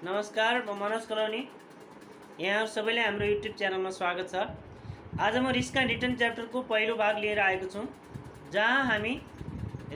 नमस्कार, म मनोज कलोनी। यहाँ सबैले हाम्रो युट्युब च्यानलमा स्वागत छ। आज म रिस्क एन्ड रिटर्न च्याप्टरको पहिलो भाग लिएर आएको छु, जहाँ हामी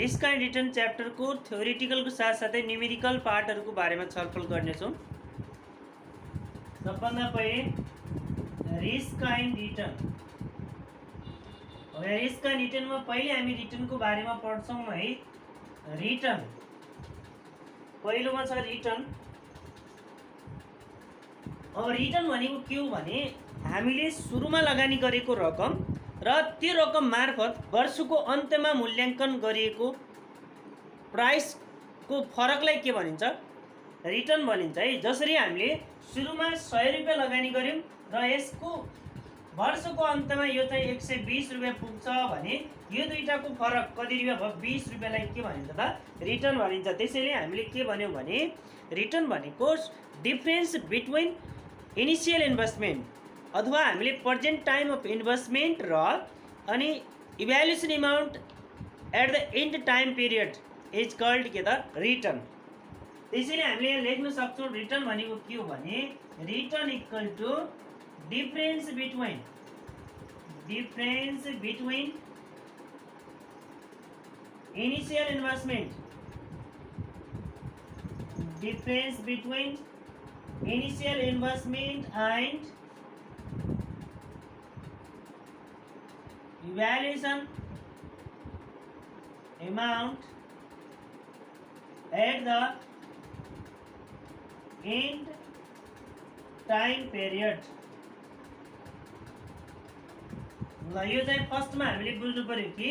रिस्क एन्ड रिटर्न च्याप्टरको थ्योरिटिकलको साथसाथै न्युमेरिकल पार्टहरूको बारेमा छलफल गर्नेछौँ। सबभन्दा पहिले risk and return. Risk and रिटर्नमा पहिले हामी रिटर्नको बारेमा पढ्छौँ है। रिटर्न पहिलोमा छ रिटर्न। अब रिटर्न भनेको के हो भने हामीले सुरुमा लगानी गरेको रकम र त्यो रकम मार्फत वर्षको अन्त्यमा मूल्याङ्कन गरिएको प्राइसको फरकलाई के भनिन्छ? रिटर्न भनिन्छ है। जसरी हामीले सुरुमा 100 रुपैयाँ लगानी गर्यौँ र यसको वर्षको अन्त्यमा यो चाहिँ 120 रुपैयाँ पुग्छ भने यो दुईटाको फरक कति रुपैयाँ भयो? 20 रुपैयाँलाई के भनिन्छ त? रिटर्न भनिन्छ। त्यसैले हामीले के भन्यौँ भने रिटर्न भनेको डिफरेन्स बिट्विन इनिसियल इन्भेस्टमेन्ट अथवा हामीले प्रेजेन्ट टाइम अफ इन्भेस्टमेन्ट र अनि evaluation amount at the end time period is called के त? रिटर्न। त्यसैले हामीले यहाँ लेख्न सक्छौँ रिटर्न भनेको के हो भने return equal to difference between initial investment initial investment and evaluation amount at the end time period। ल यो चाहिँ फर्स्टमा हामीले बुझ्नु पर्यो कि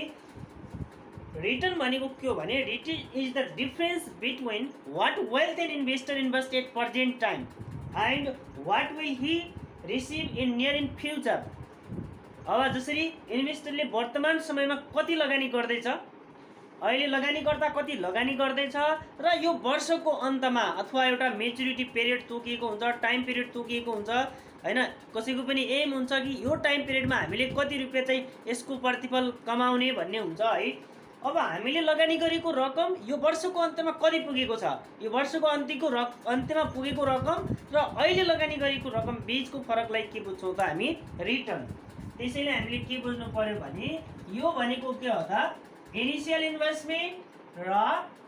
रिटर्न भनेको के हो भने return is the difference between what wealth an investor invest at present time and what will he receive in near in future. अब जसरी इन्भेस्टरले वर्तमान समयमा कति लगानी गर्दैछ, अहिले लगानीकर्ता कति लगानी गर्दैछ र यो वर्षको अन्तमा अथवा एउटा मेच्युरिटी पिरियड तोकिएको हुन्छ, टाइम पिरियड तोकिएको हुन्छ हैन। कसैको पनि एम हुन्छ कि यो टाइम पिरियडमा हामीले कति रुपैयाँ चाहिँ यसको प्रतिफल कमाउने भन्ने हुन्छ है। अब हामीले लगानी गरेको रकम यो वर्षको अन्त्यमा कति पुगेको छ, यो वर्षको अन्त्यमा पुगेको रकम र अहिले लगानी गरेको रकम बीचको फरकलाई के बुझ्छौँ त? हामी रिटर्न। त्यसैले हामीले के बुझ्नु पर्यो भने यो भनेको के हो त? इनिसियल इन्भेस्टमेन्ट र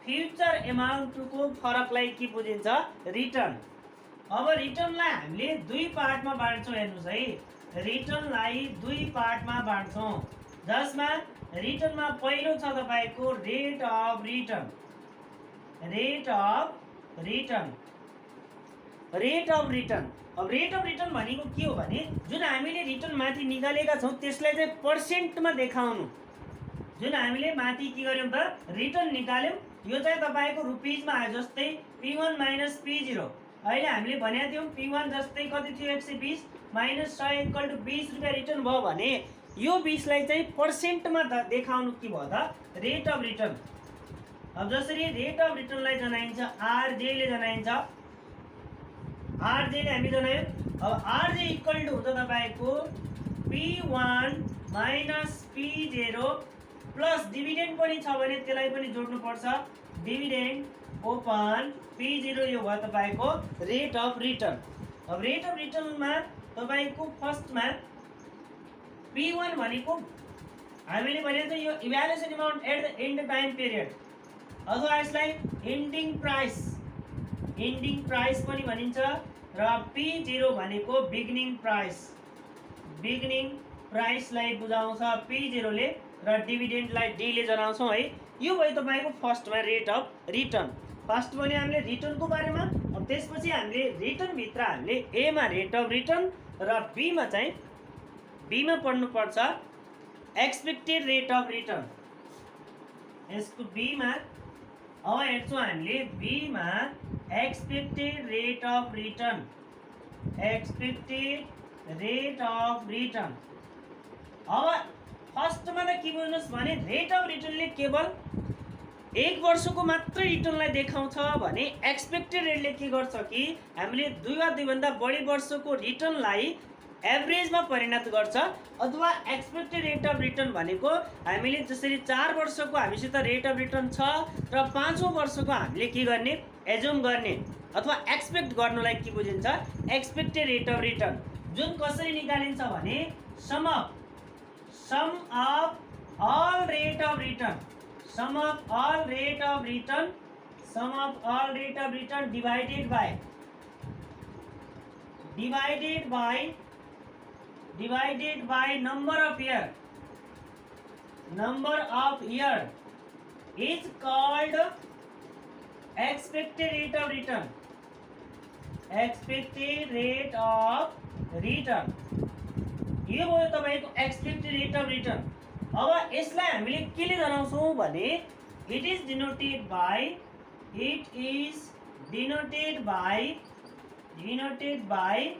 फ्युचर एमाउन्टको फरकलाई के बुझिन्छ? रिटर्न। अब रिटर्नलाई हामीले दुई पार्टमा बाँड्छौँ। हेर्नुहोस् है, रिटर्नलाई दुई पार्टमा बाँड्छौँ, जसमा रिटर्नमा पहिलो छ तपाईको रेट अफ रिटर्न। अब रेट अफ रिटर्न भनेको के हो भने जुन हामीले रिटर्न माथि निकालेका छौँ त्यसलाई चाहिँ पर्सेन्टमा देखाउनु। जुन हामीले माथि के गर्यौँ त? रिटर्न निकाल्यौँ, यो चाहिँ तपाईको रुपिजमा आयो। जस्तै P1 माइनस P0 अहिले हामीले भनेका थियौँ P1 जस्तै कति थियो? 120 माइनस 100 इक्वल टु 20 रुपैयाँ रिटर्न भयो भने यो 20 लाई चाहिँ पर्सेन्टमा देखाउनु के भयो त? Rate of return. अब जसरी रेट अफ रिटर्नलाई जनाइन्छ RJ ले जनाइन्छ, RJ ले हामी जनायौँ। अब RJ इक्वल टु हुन्छ तपाईको P1 minus P0 plus dividend पनि छ भने त्यसलाई पनि जोड्नु पर्छ। डिभिडेन्ड ओपन P0 यो भयो तपाईको रेट अफ रिटर्न। अब रेट अफ रिटर्नमा तपाईको फर्स्टमा P1 भनेको हामीले भनेको यो evaluation amount at the end time period अथवा यसलाई एन्डिङ प्राइस पनि भनिन्छ र P0 भनेको बिगिनिङ प्राइसलाई बुझाउँछ P0 ले र डिभिडेन्डलाई D ले जनाउँछौँ है। यो भयो तपाईको फर्स्टमा रेट अफ रिटर्न। फर्स्ट भने हामीले रिटर्नको बारेमा। अब त्यसपछि हामीले रिटर्न भित्र हामीले A मा रेट अफ रिटर्न र B मा पढ्नुपर्छ एक्सपेक्टेड रेट अफ रिटर्न। यसको B मा अब हेर्छौँ हामीले B मा एक्सपेक्टेड रेट अफ रिटर्न। अब फर्स्टमा त के बुझ्नुहोस् भने रेट अफ रिटर्नले केवल एक वर्षको मात्र रिटर्नलाई देखाउँछ भने एक्सपेक्टेड रेटले के गर्छ कि हामीले दुई वा दुईभन्दा बढी वर्षको रिटर्नलाई एभरेजमा परिणत गर्छ। अथवा एक्सपेक्टेड रेट अफ रिटर्न भनेको हामीले जसरी 4 वर्षको हामीसित रेट अफ रिटर्न छ र 5औं वर्षको हामीले के गर्ने एज्युम गर्ने अथवा एक्सपेक्ट गर्नुलाई के बुझिन्छ एक्सपेक्टेड रेट अफ रिटर्न जुन कसरी निकालिन्छ भने sum of all rate of return sum of all rate of return divided by number of year is called expected rate of return. यो भयो तपाईको एक्सपेक्टेड रेट अफ रिटर्न। अब यसलाई हामीले केले जनाउँछौं भने it is denoted by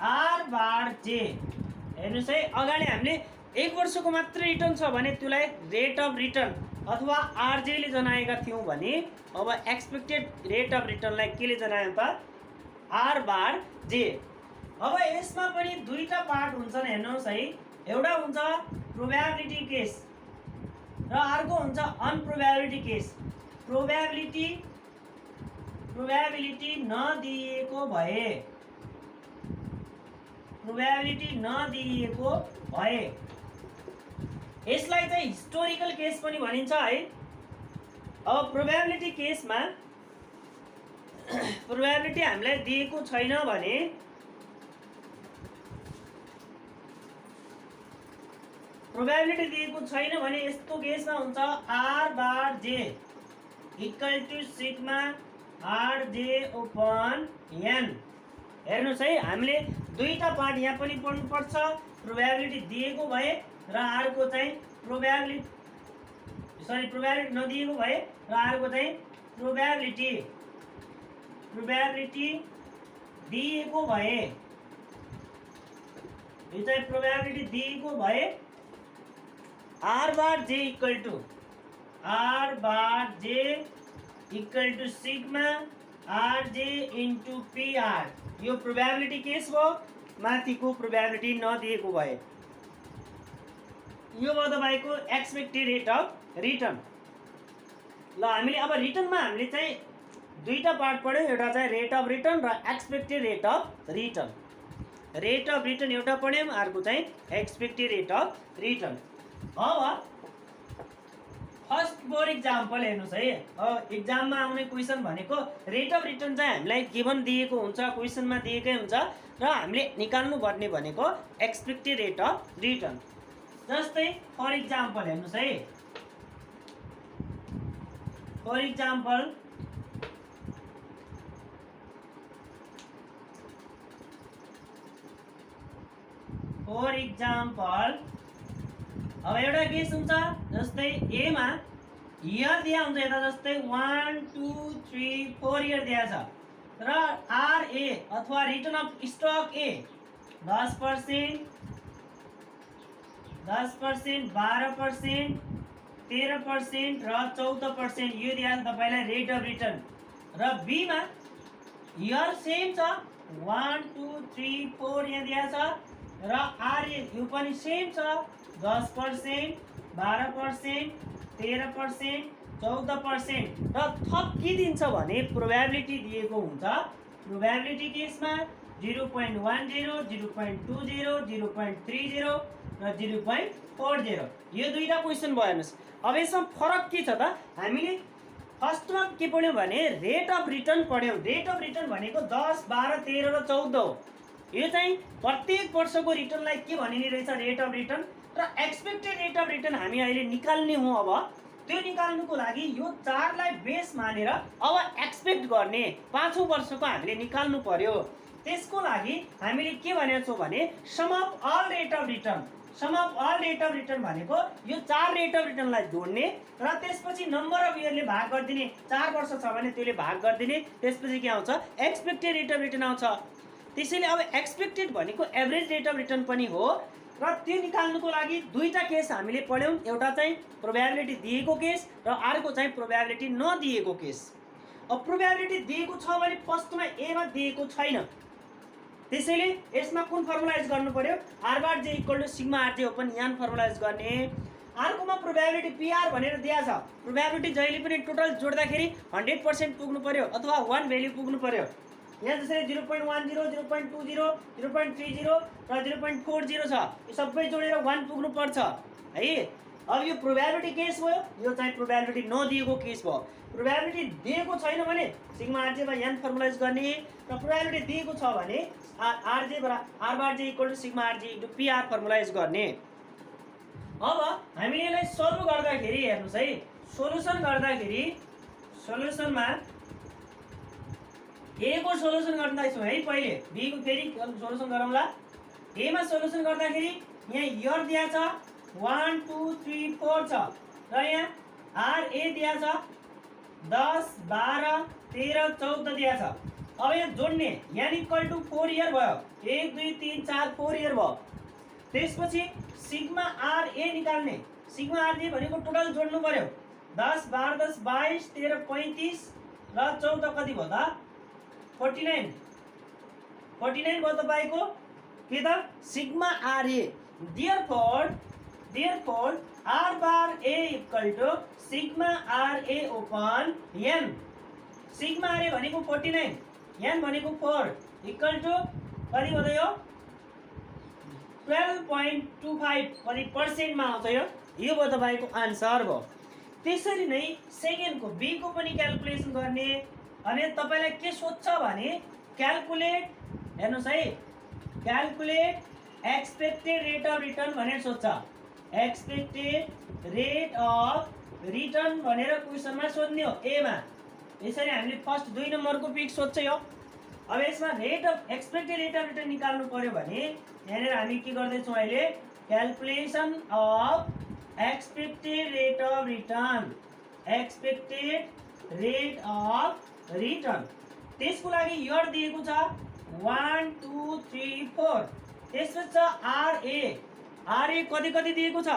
R bar J. हेर्नुस् है, अगाडि हामीले 1 वर्षको मात्र रिटर्न छ भने त्यसलाई रेट अफ रिटर्न अथवा आरजे ले जनाएका थियौं भने अब एक्सपेक्टेड रेट अफ रिटर्नलाई केले जनायौं त आर बार जे। अब यसमा पनि दुईटा पार्ट हुन्छन् हेर्नुस् है, एउटा हुन्छ प्रोबेबिलिटी केस र अर्को हुन्छ अनप्रोबेबिलिटी केस। प्रोबेबिलिटी नदिएको भए यसलाई चाहिँ हिस्टोरिकल केस पनि भनिन्छ है। अब प्रोबेबिलिटी केसमा प्रोबेबिलिटी हामीलाई दिएको छैन भने यस्तो केसमा हुन्छ R bar J equal to sigma R J upon N. हेर्नुस् है, हामीले दुईटा पार्ट यहाँ पनि पढ्नु पर्छ, प्रोबेबिलिटी दिएको भए र अर्को चाहिँ प्रोबेबिलिटी नदिएको भए र अर्को चाहिँ प्रोबेबिलिटी दिएको भए। यो चाहिँ प्रोबेबिलिटी दिएको भए R bar J equal to sigma R J into P R. यो प्रोबेबिलिटी केस भयो, माथिको प्रोबेबिलिटी नदिएको भए। यो भयो तपाईको एक्सपेक्टेड रेट अफ रिटर्न। ल हामीले अब रिटर्नमा हामीले चाहिँ दुईटा पार्ट पढ्यौं, एउटा चाहिँ रेट अफ रिटर्न र expected rate of return. Rate of return एउटा पढ्यौं, अर्को चाहिँ एक्सपेक्टेड रेट अफ रिटर्न। अब फर्स्ट फर इक्जाम्पल हेर्नुस् है, इक्जाममा आउने क्वेसन भनेको रेट अफ रिटर्न चाहिँ हामीलाई गिभन दिएको हुन्छ, क्वेसनमा दिएकै हुन्छ र हामीले निकाल्नु पर्ने भनेको एक्सपेक्टेड रेट अफ रिटर्न। जस्तै फर इक्जाम्पल हेर्नुस् है, फर इक्जाम्पल अब एउटा केस हुन्छ, जस्तै ए मा इयर दिया हुन्छ, यता जस्तै 1 2 3 4 इयर दिया छ र आर ए अथवा रिटर्न अफ स्टक ए 10%, 12%, 13% र 14% यो दिया छ तपाईलाई रेट अफ रिटर्न। र बी मा इयर सेम छ 1 2 3 4 यहाँ दिया छ र आर ए यो पनि सेम छ 10%, 12%, 13%, 14% र थप के दिन्छ भने प्रोबेबिलिटी दिएको हुन्छ। प्रोबेबिलिटी केसमा 0.10, 0.20, 0.30 र 0.40। यो दुईटा क्वेसन भयो। हेर्नुस्, अब यसमा फरक के छ त, हामीले फर्स्टमा के पढ्यौं भने रेट अफ रिटर्न पढ्यौं। रेट अफ रिटर्न भनेको 10, 12, 13 र 14 हो। यो चाहिँ प्रत्येक वर्षको रिटर्नलाई के भनिने रहेछ रेट अफ रिटर्न। र एक्सपेक्टेड रेट अफ रिटर्न हामी अहिले निकाल्ने हो। अब त्यो निकाल्नुको लागि यो चारलाई बेस मानेर अब एक्सपेक्ट गर्ने 5औं वर्षको हामीले निकाल्नु पर्यो। त्यसको लागि हामीले के भनेको छौं भने sum of all rate of return. Sum of all rate of return भनेको यो चार रेट अफ रिटर्नलाई जोड्ने र त्यसपछि नम्बर अफ इयरले भाग गरिदिने। 4 वर्ष छ भने त्यसले भाग गरिदिने, त्यसपछि के आउँछ एक्सपेक्टेड रेट अफ रिटर्न आउँछ। त्यसैले अब एक्सपेक्टेड भनेको एभरेज रेट अफ रिटर्न पनि हो। र त्यो निकाल्नुको लागि दुईटा केस हामीले पढ्यौं, एउटा चाहिँ प्रोबेबिलिटी दिएको केस र अर्को चाहिँ प्रोबेबिलिटी नदिएको केस। अब प्रोबेबिलिटी दिएको छ भने फर्स्टमा ए मा दिएको छैन, त्यसैले यसमा कुन फर्मुला युज गर्नु पर्यो R bar J equal to sigma R J upon N formula use गर्ने अर्कोमा प्रोबेबिलिटी पीआर भनेर दिया छ। प्रोबेबिलिटी जहिले पनि टोटल जोड्दाखेरि 100% पुग्नु पर्यो अथवा 1 भ्यालु पुग्नु पर्यो। यहाँ जसरी 0.10 0.20 0.30 र 0.40 छ, यो सबै जोडेर 1 पुग्नु पर्छ है। अब यो प्रोबेबिलिटी केस भयो, यो चाहिँ प्रोबेबिलिटी नदिएको केस भयो। प्रोबेबिलिटी दिएको छैन भने सिग्मा आरजे बाइ एन फर्मुलाइज गर्ने, र प्रोबेबिलिटी दिएको छ भने आरजे बराबर R bar J equal to sigma RJ into PR formulise गर्ने। अब हामीले यसलाई सल्भ गर्दाखेरि हेर्नुस् है, सोलुसन गर्दाखेरि सोलुसनमा ए को सोलुसन गर्दैछौँ है, पहिले बी को फेरि सोलुसन गरौँला। ए मा सोलुसन गर्दाखेरि यहाँ यर दिया छ 1 2 3 4 छ, र यहाँ आर ए दिया छ 10 12 13 14 दिया छ। अब यहाँ जोड्ने यहाँ इक्वल टु 4 इयर भयो, 1 2 3 4 4 इयर भयो। त्यसपछि सिग्मा आर ए निकाल्ने, सिग्मा आर जे भनेको टोटल जोड्नु पर्यो, 10 12 10 22 13 35 र 14 कति भयो त 49 भयो तपाईको के त sigma R A. Therefore R bar A equal to sigma R A upon N. Sigma R A भनेको 49, एन भनेको 4 इक्वल टु कति भयो यो 12.25 कति पर्सेन्टमा आउँछ यो भयो तपाईको आन्सर भयो। त्यसरी नै सेकेन्डको बी को पनि क्याल्कुलेसन गर्ने। अनि तपाईलाई के सोध्छ भने क्याल्कुलेट, हेर्नुस् है, calculate expected rate of return भनेर सोध्छ। एक्सपेक्टेड रेट अफ रिटर्न भनेर क्वेसनमा सोध्ने हो ए मा। यसरी हामीले फर्स्ट 2 नम्बरको पिक सोध्छ यो। अब यसमा rate of expected rate of return निकाल्नु पर्यो भने यहाँनिर हामी के गर्दैछौँ अहिले calculation of expected rate of return, expected rate of return. त्यसको लागि यर दिएको छ 1 2 3 4। त्यसपछि छ आरए, आरए कति कति दिएको छ,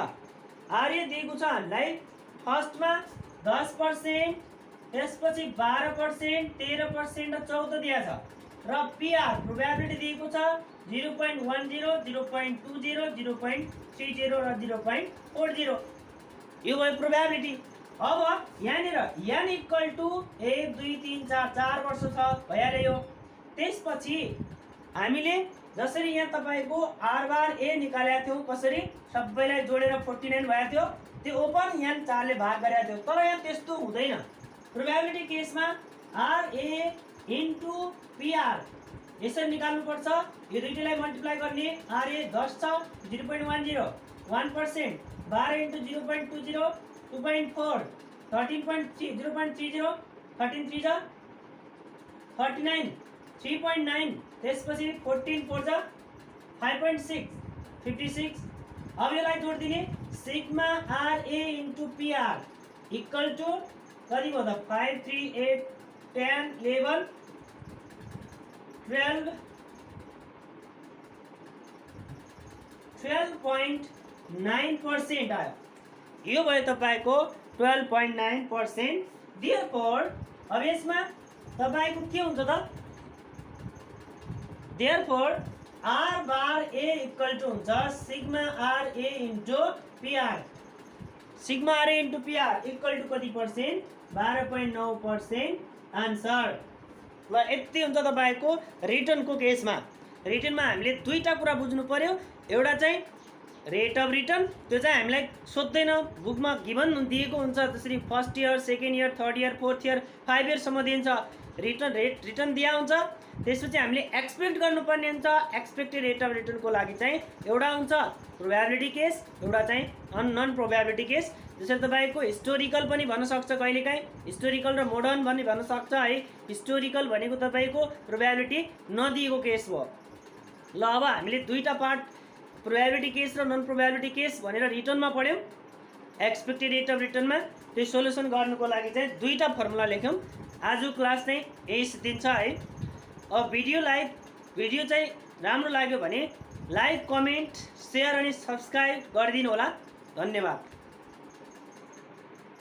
आरए दिएको छ हामीलाई फर्स्टमा 10%, त्यसपछि 12%, 13% र 14 दिया छ। र पीआर प्रोबेबिलिटी दिएको छ 0.10 0.20 0.30 र 0.40। यो भयो प्रोबेबिलिटी। अब यहाँनिर एन इक्वल टु 1 2 3 4 4 वर्ष छ भइहाल्यो। त्यसपछि हामीले जसरी यहाँ तपाईको आर बार ए निकालेको थियौ, कसरी सबैलाई जोडेर 49 भएको थियो, त्यो ओपन एन 4 ले भाग गरेको थियो। तर यहाँ त्यस्तो हुँदैन। प्रोबेबिलिटी केसमा आर ए इन्टु पीआर यसरी निकाल्नु पर्छ। यो दुईटैलाई मल्टिप्लाई गर्ने, आर ए 10 छ 0.10 1%, 12 इन्टु 0.20 2.4, 13.3 0.30 13 3 जा 39 3.9, त्यसपछि 14 4 जा 5.6 56। अब यसलाई जोड्दिने sigma R A into PR equal to कति भयो त 5 3 8 10 11 12 12.9% आयो। यो भयो तपाईको 12.9%। देयरफोर अब यसमा तपाईको के हुन्छ त, therefore R bar A equal to हुन्छ sigma R A into PR. Sigma R A into PR equal to कति पर्सेन्ट 12.9% आन्सर। ल यति हुन्छ तपाईको रिटर्नको केसमा। रिटर्नमा हामीले दुईटा कुरा बुझ्नु पर्यो। एउटा चाहिँ रेट अफ रिटर्न, त्यो चाहिँ हामीलाई सोध्दैन, बुकमा गिभन दिएको हुन्छ। त्यसरी first year second year third year fourth year 5 इयरसम्म दिन्छ रिटर्न दिया हुन्छ। त्यसपछि हामीले एक्सपेक्ट गर्नुपर्ने हुन्छ। एक्सपेक्टेड रेट अफ रिटर्नको लागि चाहिँ एउटा हुन्छ प्रोबेबिलिटी केस, एउटा चाहिँ नन प्रोबेबिलिटी केस। जसरी तपाईको हिस्टोरिकल पनि भन्न सक्छ, कहिलेकाहीँ हिस्टोरिकल र मोडर्न पनि भन्न सक्छ है। हिस्टोरिकल भनेको तपाईको प्रोबेबिलिटी नदिएको केस भयो। ल अब हामीले दुईटा पार्ट प्रोबेबिलिटी केस र नन प्रोबेबिलिटी केस भनेर रिटर्नमा पढ्यौँ। एक्सपेक्टेड रेट अफ रिटर्नमा त्यो सोल्युसन गर्नुको लागि चाहिँ दुईटा फर्मुला लेख्यौँ। आजको क्लास चाहिँ यही दिन्छ है। अब भिडियो चाहिँ राम्रो लाग्यो भने लाइक कमेन्ट सेयर अनि सब्सक्राइब गरिदिनु होला। धन्यवाद।